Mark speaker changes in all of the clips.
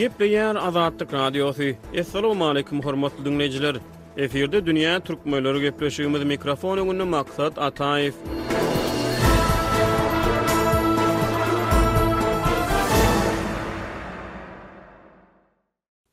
Speaker 1: Gepleýär Azatlyk Radiosu. Assalamu alaykum hormatly dinleyijiler. Eferde dünýä türkmenleri gepleşýümiz mikrofon öňünde maksat Ataýew.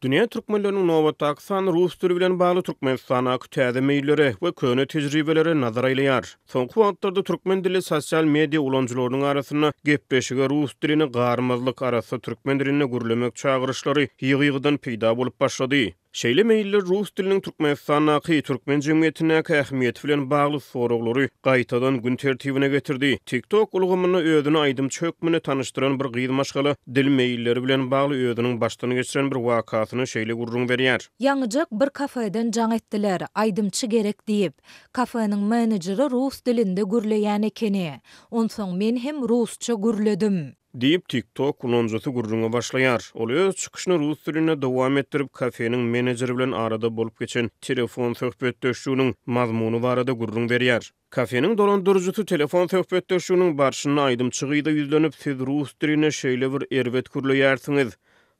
Speaker 1: Dünýä türkmenleriniň nowatda aksan rus dili bilen bagly Türkmenistana täze meýilleri we köne tejribeleri nazar aýlaýar. Soňky wagtlarda türkmen dili sosial media ulanjylarynyň arasynda gepleşige rus dilini garmazlyk arasy türkmen diline gürlemek çagyryşlary ýygy-ýygydan peýda bolup başlady. Şeýle meýiller rus diliniň Türkmenistanaky türkmen jemgyýetine ähmiýeti bilen bagly soraglary gaýtadan gün tertibine getirdi. TikTok ulgamyny özüne aýdym çökmüne tanıştıran bir gyzmaşgaly dil meýilleri bilen bagly özüniň başdan geçiren bir wakasyny şeýle gurrun berýär.
Speaker 2: Ýaňyjak bir kafeden jaň etdiler, aýdymçy gerek diýip. Kafenin menedjeri rus dilinde gürleýän ekeni. Onsoň men hem rusça gürledim.
Speaker 1: Deyip TikTok kullanıcısı gurruna başlayar. Ol öz çıkışını rus diline dowam ettirip kafenin menejeri bilen arada bolup geçen telefon söhbetdeşiginiň mazmuny barada gurrun berýär. Kafenin dolandyrjysy telefon söhbetdeşiginiň barşyna aýdymçygyda ýüzlenip siz rus diline şeýle bir erwet gürleýärsiňiz.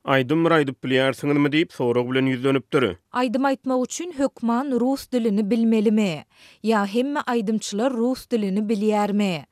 Speaker 1: Aýdym aýdyp bilýärsiňizmi diýip sorag bilen ýüzlenipdir.
Speaker 2: Aýdym aýtmak üçin hökman rus dilini bilmelimi? Ya hemme aýdymçylar rus dilini bilýärmi?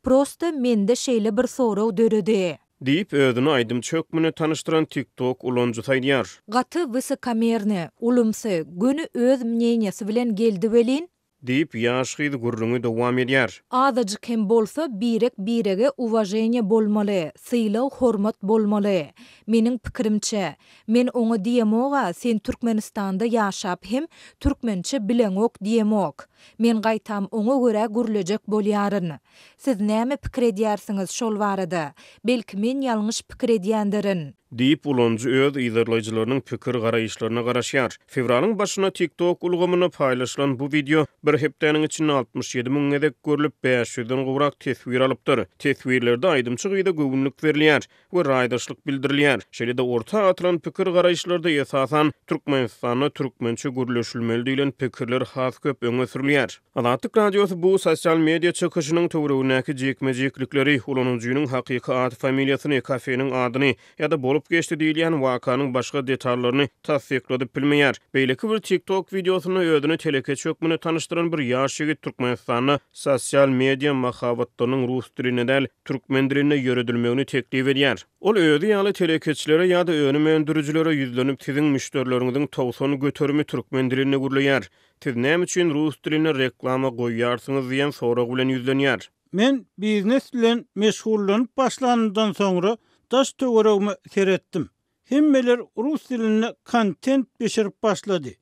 Speaker 2: Prosta mende şeýle bir soraw döredi.
Speaker 1: Deyip özüni aýdym çökmüne tanıştıran TikTok ulanjysy aýdýar.
Speaker 2: Gaty wysokomerny, ulumsy, göni öz mňeňesi bilen geldi welin.
Speaker 1: Deyip ýaşgydy gurruny dowam edýär.
Speaker 2: Azajyk hem bolsa birek birege uwajeniýa bolmaly, syýlaw hormat bolmaly. Meniň pikirimçe, men oňa diýemoga sen Türkmenistanda ýaşap hem türkmençe bileňok diýemok. Men gaýtam oňa görä gürlejek bolýaryn. Siz näme pikir edýärsiňiz şol barada? Belki men ýalňyş pikir edýändirin.
Speaker 1: Deyip ulanjy öz ýazarlarylarynyň pikir garaýşlaryna garaşýar. Fevralyň başyna TikTok ulgamyna paýlaşylan bu video bir hepdeniň içinde 67 000 edek görülip 500-den gowrak teswir alypdyr. Teswirlerde aýdymçy gyýda göwünlük berilýär we raýdaşlyk bildirilýär. Şeýle-de orta atylan pikir garaýşlarda esasan Türkmenistana türkmençe gürleşilmeli diýilen pikirler has köp öňe sürilýär. Azatlyk Radiosu bu sosial media çykyşynyň töweregindäki jekme-jeklikleri ulanjynyň hakyky ad familiýasyny, kafenin adyny ýa-da bolup geçdi diýilýän wakanyň başga detallaryny tasdikledik bilmeýär. Beýleki bir TikTok videosyny özüne teleke çökmüne tanıştıran bir ýaş ýigit Türkmenistana sosial media mahabatlarynyň rus diline däl türkmen diline ýöredilmegini teklip edýär. Ol özü ýaly telekeçilere ýa-da önüm öndürüjilere ýüzlenip siziň müşterileriniziň 90 göterimi türkmen diline gürleýär. Siz näme üçin rus diline reklama goýýarsyňyz diýen sorag bilen ýüzlenýär.
Speaker 3: Men biznes bilen meşgullanyp başlanandan soňra daş töweregimi seretdim. Hemmeler rus diline kontent beşirip başlady.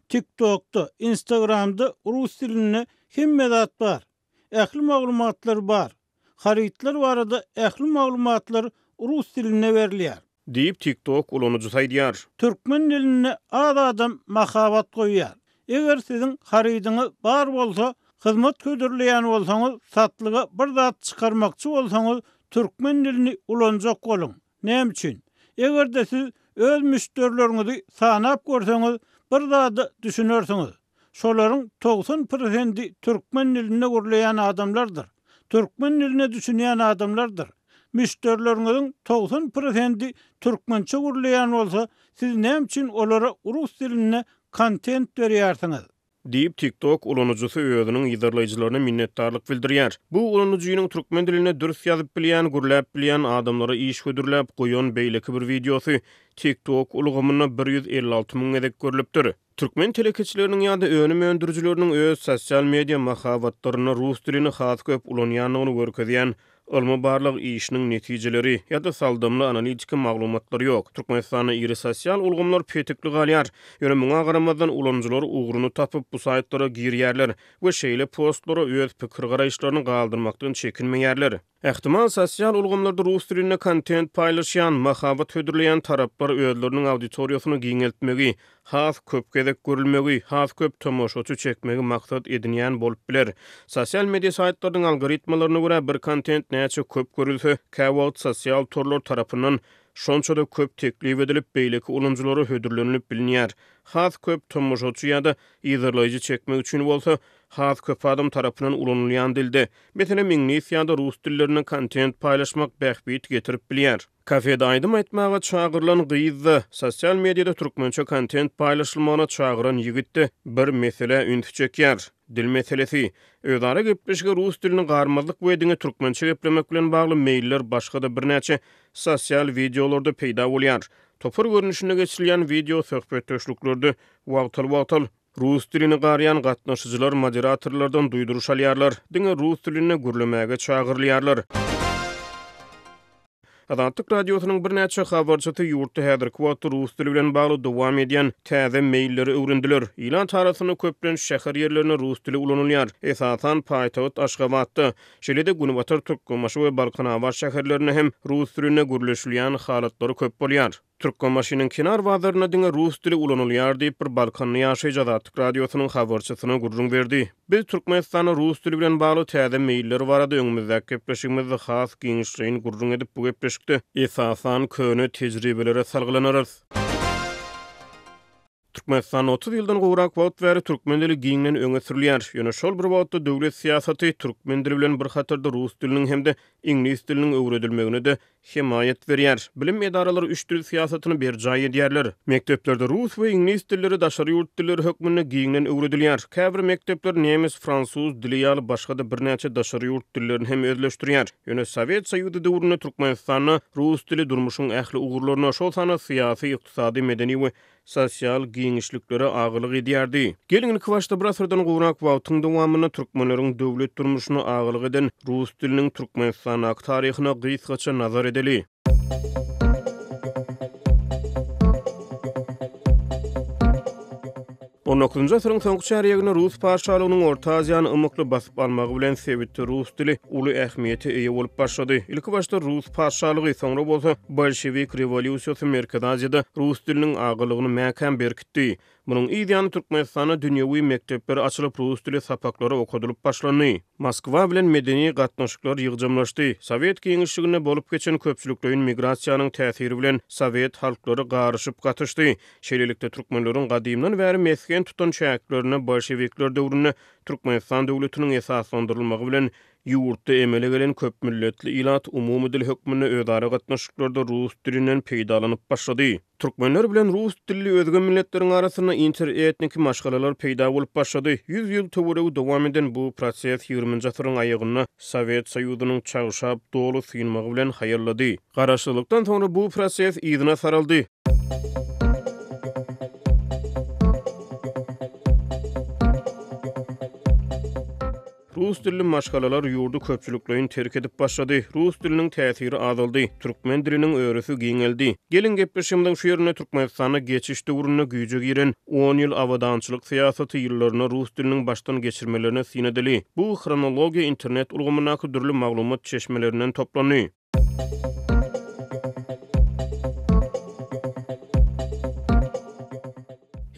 Speaker 3: TikTok'ta, Instagram'da rus diline hemme zat bar. Ähli maglumatlar bar. Haritlar barada ähli maglumatlar rus diline berilýär.
Speaker 1: Deyip TikTok ulanjysy aýdýar.
Speaker 3: Türkmen diline az adam mahabat goýýar. Eger siziň harityňyz bar bolsa, hyzmat ködürleýän bolsaňyz, satlyga bir zat çykarmakçy bolsaňyz, türkmen dilini ulanjak bolun. Näme üçin? Eger-de siz öz müşterilerinizi sanap görseňiz, bir zat düşünersiňiz. Şolaryň 90% türkmen diline gürleýän adamlardyr. Türkmen diline düşünýän adamlardyr. Müşterileriňiziň 90% türkmençe gürleýän bolsa, siz näme üçin olara rus diline kontent berýärsiňiz?
Speaker 1: Deyip TikTok ulanıcısı özünün ýazarlaýjylaryna minnetdarlyk bildirýär. Bu ulanıjynyň türkmen diline dürüst ýazyp bilýän, gürläp bilýän adamlara iş hödürläp goýan beýleki bir videosy TikTok ulgamyna 156 000 edek görülipdir. Türkmen telekeçileriniň ýa-da önüm öndürüjileriniň öz sosial media mahabatlaryna rus dilini has köp ulanýanyny görkezýän Olma barlyk işiniň netijeleri ýa-da saldymly analitik maglumatlary ýok. Türkmenistana iri sosial ulgamlar petikli galýar. Ýöne muňa garamazdan ulanjylar ugruny tapyp bu saýtlara girýärler we şeýle postlara öz pikir garaýşlaryny galdyrmakdan çekinmeýärler. Ähtimal sosial ulgamlarda rus diline kontent paýlaşýan, mahabat hödürleýän taraplar özleriniň auditoriýasyny giňeltmegi, has köp gezek görülmegi, has köp tomoşaçy çekmegi maksat edinýän bolup biler. Sosial media saýtlarynyň algoritmalaryna görä bir kontent näçe köp görülse, käwagt sosial torlar tarapyndan şonça da köp teklif edilip beýleki ulumjulary hödürlenip bilinýär. Has köp tomuşaçy ýa-da ýyzarlaýjy çekmek üçin bolsa, has köp adam tarapyndan ulanylýan dilde. Meselem ingliz ýa-da rus dillerinde kontent paýlaşmak bähbit getirip bilýär. Kafede aýdym aýtmaga çağırılan gyýyzda sosial mediada türkmençe kontent paýlaşylmagyna çağıran ýigitde bir mesele üns çekýär. Dil meselesi. Özara gepleşige rus dilini garmazlyk wedine türkmençe geplemek bilen bagly mailler başga da birnäçe sosial videolarda peýda bolýar. Topur görünüşinde geçirilýän video söhbetdeşliklerde wagtal rus dilini garyan gatnaşyjylar moderatorlardan duýduruş alýarlar. Diňe rus diline gürlemäge çağırylýarlar. Adatlyk radiosynyň birnäçe habarçysy ýurtda häzirki wagtda rus dili bilen bagly dowam edýän täze mailleri öwrendiler. Ilan tarasyny köplen şäher ýerlerine rus dili ulanylýar. Esasan paýtagat Aşgabatda, şeýle-de Gunubatar Türkmenmaşy we Balkanawar şäherlerine hem rus diline gürleşilýän halatlary köp bolýar. Türkmenmaşynyň kenar bazaryna diňe rus dili ulanylýar diýip bir Balkanly ýaşaýjy Adatlyk radiosynyň habarçysyna gurrun berdi. Biz Türkmenistana rus dili bilen bagly täze mailleri barada öňümizde gepleşigimizde has giňişleýin gurrun edip bu gepleşikde esasan köne tejribelere salgylanyryz. Türkmenistan 30 ýyldan gowrak wagt bäri türkmen dili giňden öňe sürilýär. Ýöne şol bir wagtda döwlet siýasaty türkmen dili bilen bir hatarda rus diliniň hemde ingliz diliniň öwredilmegine de himayet berýär. Bilim edaralary üç dil siýasatyny berjaý edýärler. Mekteplerde rus we ingliz dilleri daşary ýurt dilleri hökmünde giňden öwredilýär. Käbir mekdepler nemis, fransuz dili ýaly başga da birnäçe daşary ýurt dillerini hem özleşdirýär. Ýöne Sowet Soýuzy döwründe Türkmenistanda rus dili durmuşyň ähli ugurlaryna şol sana syýasy, ykdysady, medeni we sosial giňişliklere agylyk edýärdi. Gelin ilk başda bir asyrdan gowrak wagtyň dowamyna türkmenleriň döwlet durmuşyna agylyk eden rus diliniň Türkmenistana taryhyna gysgaça nazar edeli. On 9-njy asyryň soňky çäreginde rus paşalygynyň Orta Aziýany ymykly basyp almagy bilen sebitli rus dili uly ähmiýeti eýe bolup başlady. Ilki başda rus paşalygy, soňra bolsa bolşewik rewolýusiýasy Merkezi Aziýada rus diliniň agylygyny mäkän berkitdi. Munyň ýa-da Türkmenistana dünýäwi mekdepler açylyp rus dili sapaklary okudylyp başlandy. Moskwa bilen medeni gatnaşyklar ýygjamlaşdy. Sowet giňişligine bolup geçen köpçüliklerin migrasiýanyň täsiri bilen Sowet halklary garyşyp gatışdy. Şeýlelikde türkmenleriň gadymdan bäri mesken tutan şäherlerine bolşewikler döwründe Türkmenistan döwletiniň esaslandyrylmagy bilen ýurtda emele gelen köp milletli ilat umumy dil hökmüne özara gatnaşyklarda rus dilinden peýdalanyp başlady. Türkmenler bilen rus dilli özge milletleriň arasyna interetnik maşgalalar peýda bolup başlady. 100 ýyl töwereg dowam eden bu proses 20-nji asyryň aýagyna Sowet Soýuzynyň çagşap dolu synmagy bilen haýyrlady. Garaşlykdan soňra bu proses ýygyna saraldy. Rus dilli maşgalalar ýurdu köpçüliklerini terk edip başlady. Rus diliniň täsiri azaldy. Türkmen diliniň öwrüsi giňeldi. Gelin gepleşimden şu ýerine Türkmenistana geçiş döwrüne güýje giren 10 ýyl awadançylyk siýasaty ýyllaryna rus diliniň başdan geçirmelerine sinedeli. Bu kronologiýa internet ulgamyna türlü maglumat çeşmelerinden toplandy.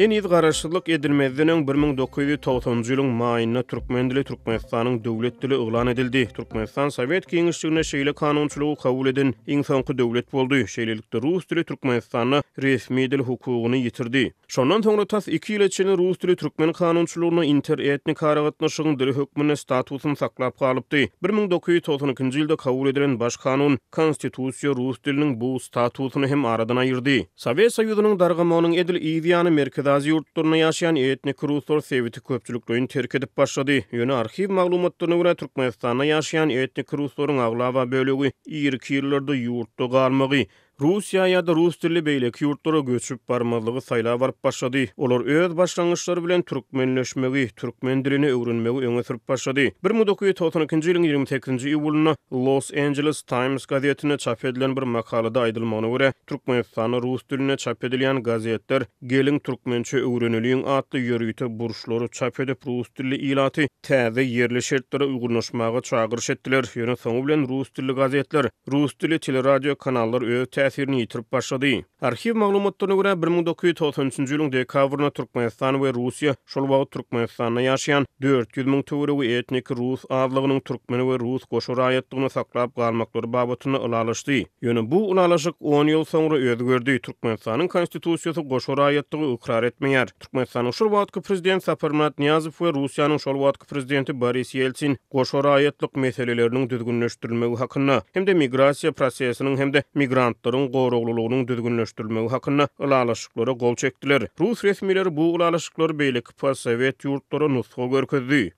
Speaker 1: Heniz garaşsyzlyk edilmezdiňeň 1990-njy ýylyň maýyna türkmen dili Türkmenistanyň döwlet dili oglan edildi. Türkmenistan Sowet giňişligine şeýle kanunçylygy kabul eden iň soňky döwlet boldy. Şeýlelikde rus dili Türkmenistana resmi dil hukugyny ýitirdi. Şondan soňra tas 2 ýyl içinde rus dili türkmen kanunçylygyna interetnik aragatnaşygyň dili hökmüne statusyny saklap galypdy. 1992-nji ýylda kabul edilen baş kanun konstitusiýa rus diliniň bu statusyny hem aradan aýyrdy. Sowet Soýuzynyň dargamagynyň edil ýa-da Merkezi Aziýa ýurtlaryna ýaşaýan etnik ruslar sebiti köpçüliklerini terk edip başlady. Ýöne arxiv maglumatlaryna görä Türkmenistanda ýaşaýan etnik ruslaryň aglawa bölegi 20 ýyllarda ýurtda galmagy, Rusiýa ýa-da rus dilli beýleki ýurtlara göçüp barmalygy saýla baryp başlady. Olar öz başlangyçlary bilen türkmenleşmegi, türkmen dilini öwrenmegi öňe sürüp başlady. 1992-nji ýylyň 28-nji iýulyna Los Angeles Times gazetine çap edilen bir makalada aýdylmagyna görä, Türkmenistana rus diline çap edilýän gazetler gelin türkmençe öwrenilýän atly ýörüýte burçlary çap edip rus dilli ilaty täze ýerli şertlere uygurlaşmaga çagyryş etdiler. Ýöne soňu bilen rus dilli gazetler, rus dilli teleradio kanallar öz täsirini ýitirip başlady. Arxiv maglumatlaryna görä 1993-nji ýylyň dekabrynda Türkmenistan we Russiýa şol wagt Türkmenistanda ýaşaýan 400 000 töweregi etnik Rus adlygynyň türkmen we Rus goşu raýatlygyny saklap galmaklary babatyny ulalaşdy. Ýöne bu ulalaşyk 10 ýyl soňra özgördi. Türkmenistanyň konstitusiýasy goşu raýatlygy ikrar etmeýär. Türkmenistanyň şol wagtky prezident Saparmat Niyazow we Russiýanyň şol wagtky prezidenti Boris Yeltsin goşu raýatlyk meseleleriniň düzgünleşdirilmegi hakynda hem-de migrasiýa prosesiniň hem-de migrantlaryň goruglylygynyň düzgünleşdirilmegi hakynda ulalaşyklara gol çekdiler. Rus resmileri bu ulalaşyklary beýleki Sowet ýurtlara nusga görkezdi.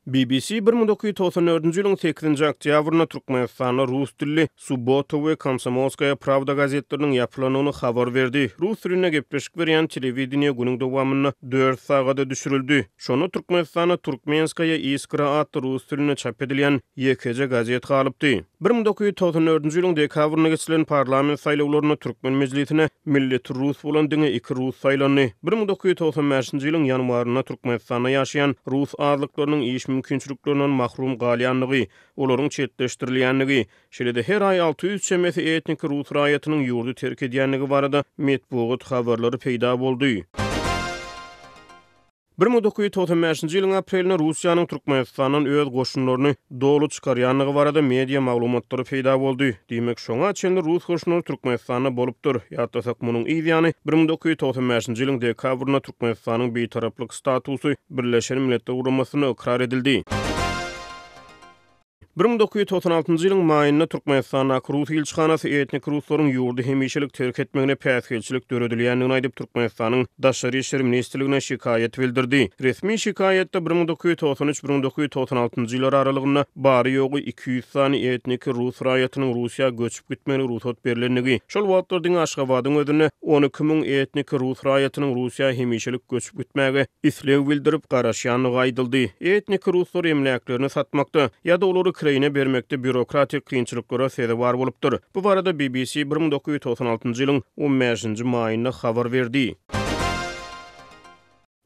Speaker 1: BBC 1994-nji ýylyň 8-nji oktýabryna Türkmenistanda rus dilli Subbota we Komsomolskaya Pravda gazetleriniň ýapylanyny habar berdi. Rus diline gepleşik berýän telewideniýe günüň dowamyna 4 sagada düşürildi. Şonu Türkmenistana Turkmenskaya Iskra adly rus diline çap edilýän ýekeje gazet galypdy. 1994-nji ýylyň dekabryna geçilen parlament saýlawlaryna Türkmen mejlisine Milleti Rus bolan diňe 2 rus saýlandy. 1995-nji ýylyň ýanwaryna Türkmenistanda ýaşaýan rus adlyklarynyň iş mümkinçiliklerinden mahrum galyanlygy, olaryň çetleşdirilýänligi, şeýle-de her aý 600 çemesi etnik Rus raýatynyň ýurdu terk edýänligi barada medeniýet habarlary peýda boldy. 1995-nji ýylyň aprelinde Russiýanyň Türkmenistanyň öz goşunlaryny dolu çykarýanlygy barada media maglumatlary peýda boldy. Diýmek şoňa çenli Rus goşunlary Türkmenistanda bolupdyr. Ýa-da munyň ýa-ni 1995-nji ýylyň dekabryna Türkmenistanyň beýtaraplyk statusy Birleşen Milletler Guramasyna ikrar edildi. 1996-njy ýylyň maýynda Türkmenistana Rus ilçihanasy etnik ruslaryň ýurdu hemişelik terk etmegine päsgelçilik döredilýändigini aýdyp Türkmenistanyň Daşary işleri ministrligine şikaýet bildirdi. Resmi şikaýetde 1993-1996-njy ýylar aralygynda bary ýogy 200 sany etnik Rus raýatynyň Russiýa göçüp gitmegine ruhsat berilendigi, şol wagtlardyň Aşgabatyň özüne 12 000 etnik Rus raýatynyň Russiýa hemişelik göçüp gitmegi islew bildirip garaşýanlygy aýdyldy. Etnik ruslar emlaklerini satmakda ýa-da olary Ukraina bermekde bürokratik kynçylyklara sebäp bar bolupdyr. Bu barada BBC 1996-njy ýylyň 15-nji maýynda habar berdi.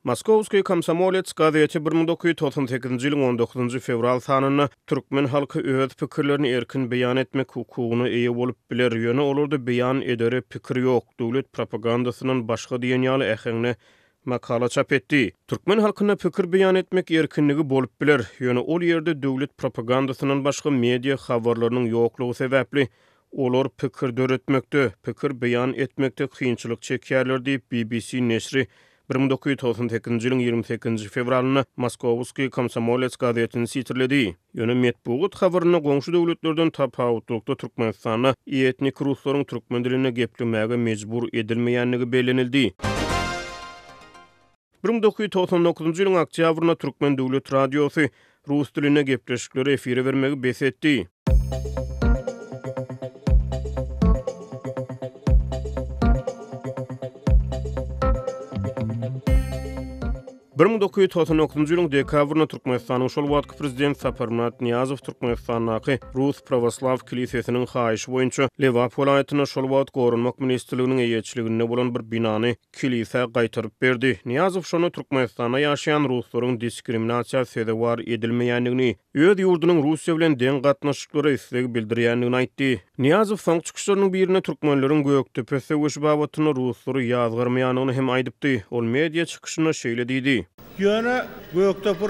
Speaker 1: Moskovskiy Komsomolets gazeti 1998-nji ýylyň 19-njy fevral sanyna türkmen halky öz pikirlerini erkin beýan etmek hukugyna eýe bolup biler ýöne olurdy beýan edere pikir ýok. Döwlet propagandasynyň başga diýen ýaly äheňne makala çap etdi. Türkmen halkyna pikir beýan etmek erkinligi bolup biler. Ýöne ol ýerde döwlet propagandasynyň başga media habarlarynyň ýoklugy sebäpli olar pikir döretmekde, pikir beýan etmekde kynçylyk çekýärler diýip BBC neşri 1998-nji ýylyň 28-nji fevralyna Moskovskiy Komsomolets gazetini sitirledi. Ýöne medeniýet habaryna goňşy döwletlerden tapawutlukda Türkmenistana etnik ruslaryň türkmen diline geplemege mejbur edilmeýänligi bellenildi. 1999-njy ýylyň oktýabryna Türkmen Döwlet Radiosy rus diline gepleşikleri efire bermegi besetdi. 1999-njy ýylyň dekabryna Türkmenistanyň şol wagtky prezident Saparmat Niyazow Türkmenistanyň Rus Pravoslav Kilisiýasynyň haýyşy boýunça Lewap welaýatyna şol wagt gorunmak ministrliginiň eýetçiliginde bolan bir binany kilisiýa gaýtaryp berdi. Niyazow şonu Türkmenistanda ýaşaýan ruslaryň diskriminasiýa sebäp bar edilmeýänligini, öz ýurdunyň Russiýa bilen deň gatnaşyklary isleg bildirýänligini aýtdy. Niyazow soň çykyşlarynyň birine türkmenleriň Göktepe we babatyny ruslary ýazgyrmaýanyny hem aýdypdy. Ol media çykyşyna şeýle diýdi.
Speaker 4: Ýöne Göktepe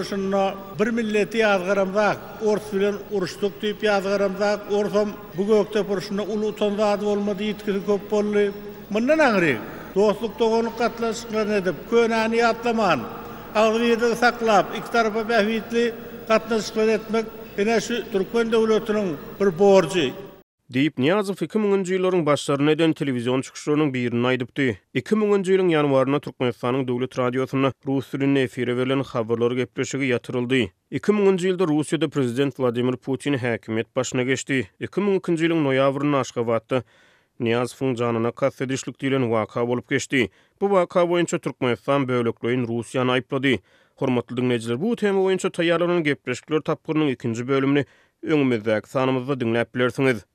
Speaker 4: bir milleti ýazgaramdak, ors bilen uruşdyk diýip ýazgaramdak, orsam bu Göktepe ulu utanzady bolmady ýetkisi köp boldy. Mundan aňry dostluk dogany gatnaşyklary edip, könäni ýatlaman, agzyrdy saklap, iki tarafa bähwitli gatnaşyklary etmek ene şu Türkmen döwletiniň bir borjy.
Speaker 1: Deyip Niyazow 2000-nji ýyllaryň başlaryna eden telewizion çykyşlarynyň birini aýdypdy. 2000-nji ýylyň ýanwaryna Türkmenistanyň döwlet radiosyna rus dilinde efire berilen habarlar gepleşigi ýatyryldy. 2000-nji ýylda Russiýada prezident Vladimir Putin häkimet başyna geçdi. 2002-nji ýylyň noýabryna Aşgabatda Niyazowyň janyna kastetişlik diýilen waka bolup geçdi. Bu waka boýunça Türkmenistan böwleklerini Russiýany aýplady. Hormatly dinleyijiler, bu tema boýunça taýýarlanan gepleşikler tapgyrynyň 2-nji bölümini öňümizdäki sanymyzda dinläp bilersiňiz.